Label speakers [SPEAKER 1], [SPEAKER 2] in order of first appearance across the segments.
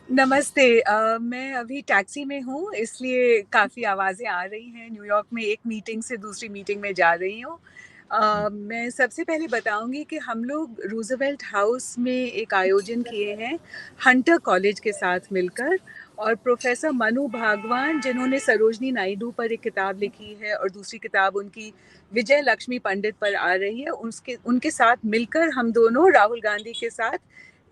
[SPEAKER 1] नमस्ते। मैं अभी टैक्सी में हूँ, इसलिए काफ़ी आवाज़ें आ रही हैं। न्यूयॉर्क में एक मीटिंग से दूसरी मीटिंग में जा रही हूँ।
[SPEAKER 2] हुँ,
[SPEAKER 1] मैं सबसे पहले बताऊँगी कि हम लोग रूज़वेल्ट हाउस में एक आयोजन किए हैं, हंटर कॉलेज के साथ मिलकर, और प्रोफ़ेसर मनु भागवान, जिन्होंने सरोजिनी नायडू पर एक किताब लिखी है और दूसरी किताब उनकी विजय लक्ष्मी पंडित पर आ रही है, उसके उनके साथ मिलकर हम दोनों राहुल गांधी के साथ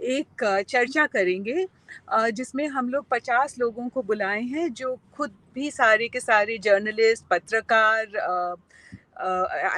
[SPEAKER 1] एक चर्चा करेंगे, जिसमें हम लोग 50 लोगों को बुलाए हैं, जो खुद भी सारे के सारे जर्नलिस्ट, पत्रकार,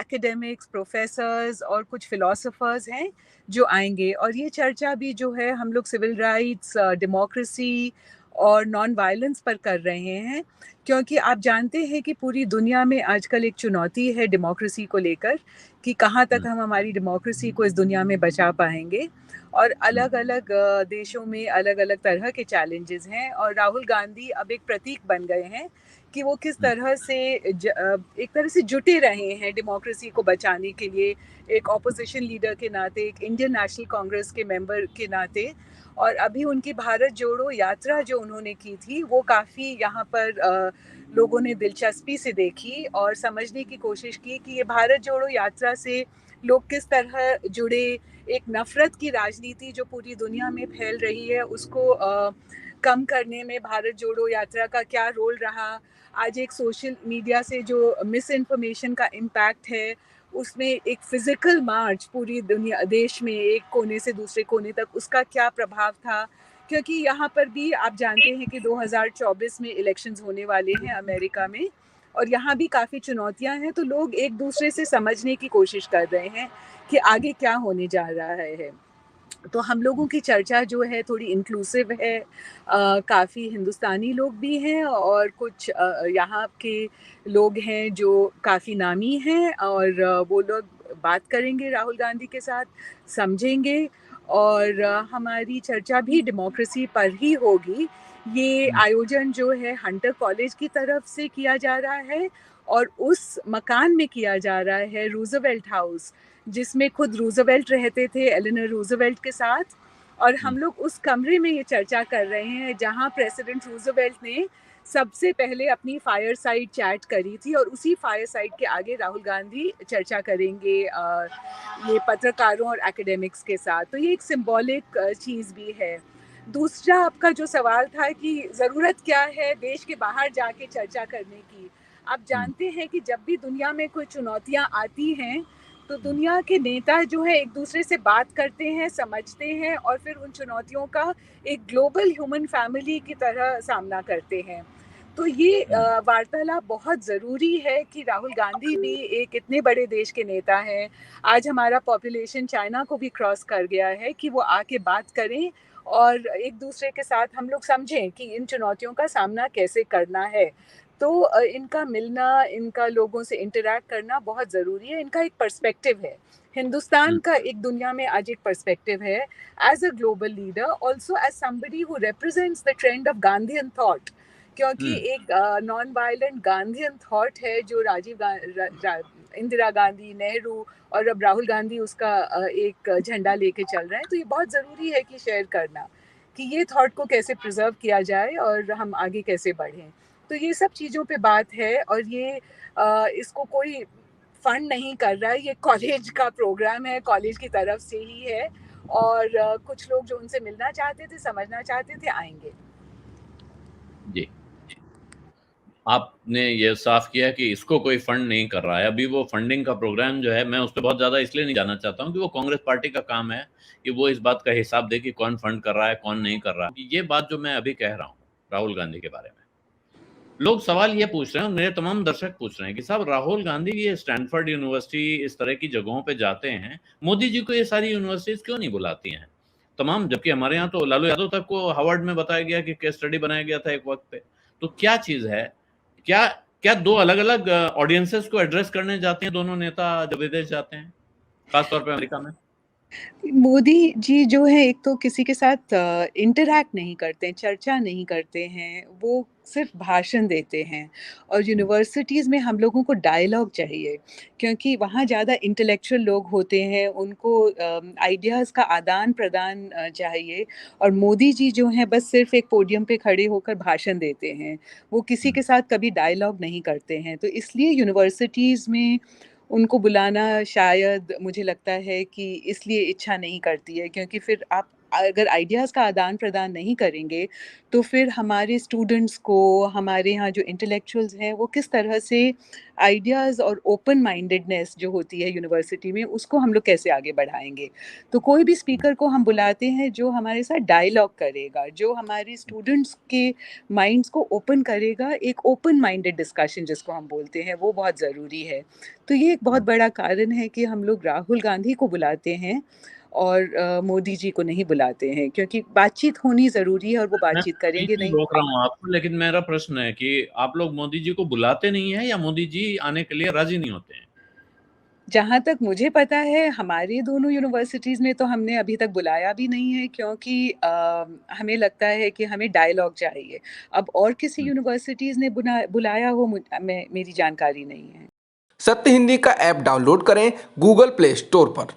[SPEAKER 1] एकेडमिक्स, प्रोफेसर्स और कुछ फिलोसोफर्स हैं जो आएंगे। और ये चर्चा भी जो है हम लोग सिविल राइट्स, डेमोक्रेसी और नॉन वायलेंस पर कर रहे हैं, क्योंकि आप जानते हैं कि पूरी दुनिया में आजकल एक चुनौती है डेमोक्रेसी को लेकर, कि कहाँ तक
[SPEAKER 2] हुँ,
[SPEAKER 1] हम हमारी डेमोक्रेसी को इस दुनिया में बचा पाएंगे। और
[SPEAKER 2] हुँ,
[SPEAKER 1] अलग-अलग देशों में अलग-अलग तरह के चैलेंजेस हैं, और राहुल गांधी अब एक प्रतीक बन गए हैं कि वो किस
[SPEAKER 2] हुँ,
[SPEAKER 1] तरह से एक तरह से जुटे रहे हैं डेमोक्रेसी को बचाने के लिए, एक ऑपोजिशन लीडर के नाते, एक इंडियन नेशनल कांग्रेस के मेंबर के नाते। और अभी उनकी भारत जोड़ो यात्रा जो उन्होंने की थी, वो काफ़ी यहाँ पर लोगों ने दिलचस्पी से देखी और समझने की कोशिश की कि ये भारत जोड़ो यात्रा से लोग किस तरह जुड़े। एक नफ़रत की राजनीति जो पूरी दुनिया में फैल रही है, उसको कम करने में भारत जोड़ो यात्रा का क्या रोल रहा। आज एक सोशल मीडिया से जो मिस इन्फॉर्मेशन का इम्पैक्ट है, उसमें एक फिजिकल मार्च पूरी दुनिया देश में एक कोने से दूसरे कोने तक, उसका क्या प्रभाव था। क्योंकि यहाँ पर भी आप जानते हैं कि 2024 में इलेक्शंस होने वाले हैं अमेरिका में, और यहाँ भी काफ़ी चुनौतियाँ हैं, तो लोग एक दूसरे से समझने की कोशिश कर रहे हैं कि आगे क्या होने जा रहा है। तो हम लोगों की चर्चा जो है थोड़ी इंक्लूसिव है। काफ़ी हिंदुस्तानी लोग भी हैं और कुछ यहाँ के लोग हैं जो काफ़ी नामी हैं, और वो लोग बात करेंगे राहुल गांधी के साथ, समझेंगे। और हमारी चर्चा भी डेमोक्रेसी पर ही होगी। ये
[SPEAKER 2] हुँ,
[SPEAKER 1] आयोजन जो है हंटर कॉलेज की तरफ से किया जा रहा है, और उस मकान में किया जा रहा है, रूज़वेल्ट हाउस, जिसमें खुद रूज़वेल्ट रहते थे एलेनर रूज़वेल्ट के साथ। और
[SPEAKER 2] हुँ,
[SPEAKER 1] हम लोग उस कमरे में ये चर्चा कर रहे हैं जहाँ प्रेसिडेंट रूज़वेल्ट ने सबसे पहले अपनी फायरसाइड चैट करी थी, और उसी फायरसाइड के आगे राहुल गांधी चर्चा करेंगे ये पत्रकारों और एकेडमिक्स के साथ। तो ये एक सिंबॉलिक चीज़ भी है। दूसरा आपका जो सवाल था कि ज़रूरत क्या है देश के बाहर जाके चर्चा करने की। आप
[SPEAKER 2] हुँ,
[SPEAKER 1] जानते हैं कि जब भी दुनिया में कोई चुनौतियाँ आती हैं, तो
[SPEAKER 2] हुँ,
[SPEAKER 1] दुनिया के नेता जो है एक दूसरे से बात करते हैं, समझते हैं, और फिर उन चुनौतियों का एक ग्लोबल ह्यूमन फैमिली की तरह सामना करते हैं। तो ये
[SPEAKER 2] हुँ,
[SPEAKER 1] वार्तालाप बहुत ज़रूरी है कि राहुल गांधी भी एक इतने बड़े देश के नेता हैं। आज हमारा पॉपुलेशन चाइना को भी क्रॉस कर गया है, कि वो आके बात करें और एक दूसरे के साथ हम लोग समझें कि इन चुनौतियों का सामना कैसे करना है। तो इनका मिलना, इनका लोगों से इंटरैक्ट करना बहुत ज़रूरी है। इनका एक पर्सपेक्टिव है। हिंदुस्तान
[SPEAKER 2] हुँ,
[SPEAKER 1] का एक दुनिया में आज एक पर्सपेक्टिव है, as a global leader, also as somebody who represents the trend of Gandhian thought. क्योंकि
[SPEAKER 2] हुँ,
[SPEAKER 1] एक नॉन वायलेंट गांधीयन थॉट है जो इंदिरा गांधी, नेहरू और अब राहुल गांधी उसका एक झंडा लेके चल रहे हैं। तो ये बहुत ज़रूरी है कि शेयर करना, कि ये थॉट को कैसे प्रिजर्व किया जाए और हम आगे कैसे बढ़ें। तो ये सब चीज़ों पे बात है, और ये इसको कोई फंड नहीं कर रहा है, ये कॉलेज का प्रोग्राम है, कॉलेज की तरफ से ही है। और कुछ लोग जो उनसे मिलना चाहते थे, समझना चाहते थे, आएंगे।
[SPEAKER 2] जी। आपने ये साफ़ किया कि इसको कोई फंड नहीं कर रहा है। अभी वो फंडिंग का प्रोग्राम जो है, मैं उस पे बहुत ज़्यादा इसलिए नहीं जानना चाहता हूँ कि वो कांग्रेस पार्टी का काम है कि वो इस बात का हिसाब दे कि कौन फंड कर रहा है, कौन नहीं कर रहा है। ये बात जो मैं अभी कह रहा हूँ, राहुल गांधी के बारे में। लोग सवाल ये पूछ रहे हैं, मेरे तमाम दर्शक पूछ रहे हैं कि साहब राहुल गांधी ये स्टैनफोर्ड यूनिवर्सिटी इस तरह की जगहों पे जाते हैं, मोदी जी को ये सारी यूनिवर्सिटीज़ क्यों नहीं बुलाती हैं? तमाम जबकि हमारे यहाँ तो लालू यादव तक को हार्वर्ड में बताया गया कि केस स्टडी बनाया गया था एक वक़्त पे। तो क्या चीज़ है? क्या क्या 2 अलग-अलग ऑडियंसेस को एड्रेस करने जाते हैं दोनों नेता जब विदेश जाते हैं? ख़ास तौर पे अमेरिका में?
[SPEAKER 1] मोदी जी जो है एक तो किसी के साथ इंटरैक्ट नहीं करते हैं, चर्चा नहीं करते हैं, वो सिर्फ़ भाषण देते हैं और यूनिवर्सिटीज़ में हम लोगों को डायलॉग चाहिए क्योंकि वहाँ ज़्यादा इंटेलेक्चुअल लोग होते हैं, उनको आइडियाज़ का आदान-प्रदान चाहिए और मोदी जी जो हैं बस सिर्फ़ एक पोडियम पे खड़े होकर भाषण देते हैं। वो किसी के साथ कभी डायलॉग नहीं करते हैं, तो इसलिए यूनिवर्सिटीज़ में उनको बुलाना शायद मुझे लगता है कि इसलिए इच्छा नहीं करती है क्योंकि फिर आप अगर आइडियाज़ का आदान-प्रदान नहीं करेंगे, तो फिर हमारे स्टूडेंट्स को, हमारे यहाँ जो इंटेलेक्चुअल्स हैं, वो किस तरह से आइडियाज़ और ओपन माइंडेडनेस जो होती है यूनिवर्सिटी में, उसको हम लोग कैसे आगे बढ़ाएँगे? तो कोई भी स्पीकर को हम बुलाते हैं जो हमारे साथ डायलॉग करेगा, जो हमारे स्टूडेंट्स के माइंड्स को ओपन करेगा, एक ओपन माइंडेड डिस्कशन जिसको हम बोलते हैं, वो बहुत ज़रूरी है। तो ये एक बहुत बड़ा कारण है कि हम लोग राहुल गांधी को बुलाते हैं और मोदी जी को नहीं बुलाते हैं क्योंकि बातचीत होनी ज़रूरी है और वो
[SPEAKER 2] मैं
[SPEAKER 1] बातचीत
[SPEAKER 2] बीच
[SPEAKER 1] करेंगे
[SPEAKER 2] में
[SPEAKER 1] नहीं।
[SPEAKER 2] रोक रहा हूँ आपको, लेकिन मेरा प्रश्न है कि आप लोग मोदी जी को बुलाते नहीं हैं या मोदी जी आने के लिए राजी नहीं होते हैं?
[SPEAKER 1] जहाँ तक मुझे पता है हमारी दोनों यूनिवर्सिटीज़ में तो हमने अभी तक बुलाया भी नहीं है क्योंकि हमें लगता है कि हमें डायलॉग चाहिए। अब और किसी यूनिवर्सिटीज़ ने बुलाया हो मेरी जानकारी नहीं है।
[SPEAKER 3] सत्य हिंदी का ऐप डाउनलोड करें गूगल प्ले स्टोर पर।